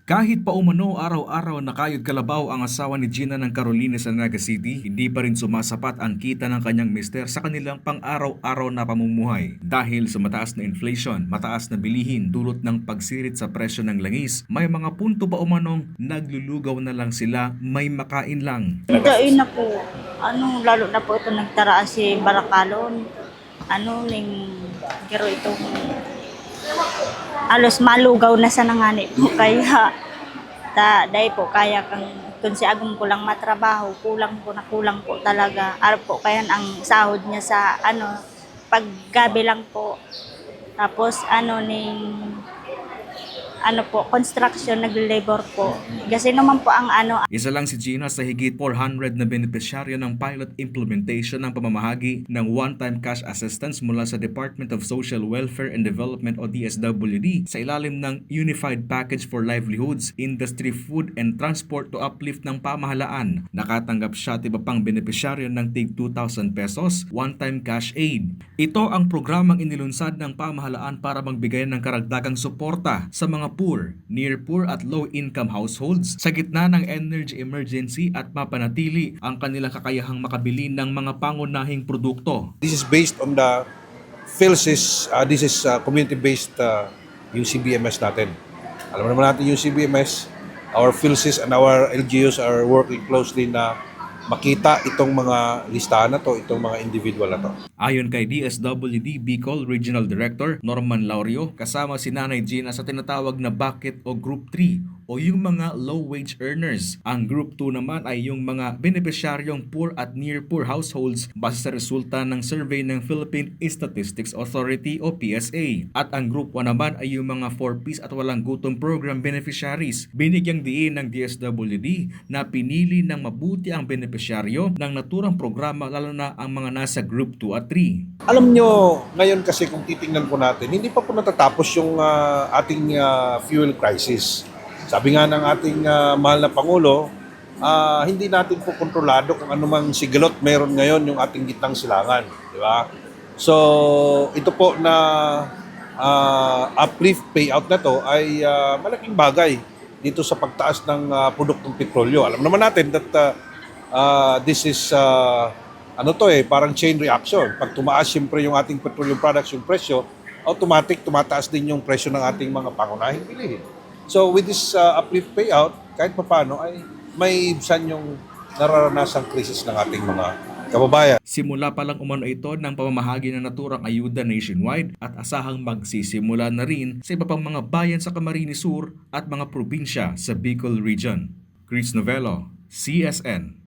Kahit pa umano araw-araw na kayod kalabaw ang asawa ni Gina ng Carolines sa Naga City, hindi pa rin sumasapat ang kita ng kanyang mister sa kanilang pang-araw-araw na pamumuhay. Dahil sa mataas na inflation, mataas na bilihin dulot ng pagsirit sa presyo ng langis, may mga punto pa umanong naglulugaw na lang sila, may makain lang. Dahil na po, lalo na po ito nagtaraas si Barakalon. Ning, pero itong alos malugaw na sa nangani po kaya dahil po kaya kung si Agum ko lang matrabaho, kulang po talaga. Po kaya ang sahod niya sa paggabi lang po. Tapos construction, nag-labor po. Kasi naman po ang Isa lang si Gina sa higit 400 na benepisyaryo ng pilot implementation ng pamamahagi ng one-time cash assistance mula sa Department of Social Welfare and Development o DSWD sa ilalim ng Unified Package for Livelihoods, Industry, Food and Transport to uplift ng pamahalaan. Nakatanggap siya at iba pang benepisyaryo ng tig 2,000 pesos one-time cash aid. Ito ang programang inilunsad ng pamahalaan para magbigay ng karagdagang suporta sa mga poor, near poor at low-income households sa gitna ng energy emergency at mapanatili ang kanilang kakayahang makabili ng mga pangunahing produkto. This is based on the PhilSys, this is community-based yung CBMS natin. Alam naman natin yung CBMS, our PhilSys and our LGUs are working closely na makita itong mga listahan na to, itong mga individual na to. Ayon kay DSWD Bicol Regional Director Norman Laurio, kasama si Nanay Gina sa tinatawag na bucket o Group 3 o yung mga low-wage earners. Ang Group 2 naman ay yung mga benepisyaryong poor at near poor households base sa resulta ng survey ng Philippine Statistics Authority o PSA. At ang Group 1 naman ay yung mga 4Ps at walang gutom program beneficiaries. Binigyang diin ng DSWD na pinili ng mabuti ang benepisyaryo ng naturang programa lalo na ang mga nasa Group 2 at 3. Alam nyo, ngayon kasi kung titingnan po natin, hindi pa po natatapos yung ating fuel crisis. Sabi nga ng ating mahal na Pangulo, hindi natin po kontrolado kung anumang sigalot meron ngayon yung ating gitnang silangan. Di ba? So, ito po na uplift payout na to ay malaking bagay dito sa pagtaas ng produktong petrolyo. Alam naman natin that this is parang chain reaction. Pag tumaas siyempre yung ating petroleum products, yung presyo, automatic tumataas din yung presyo ng ating mga pangunahing bilihin. So with this uplift payout, kahit paano ay may ibsan yung nararanasang krisis ng ating mga kababayan. Simula pa lang umano ito ng pamamahagi ng naturang ayuda nationwide at asahang magsisimula na rin sa iba pang mga bayan sa Camarines Sur at mga probinsya sa Bicol Region. Chris Novello, CSN.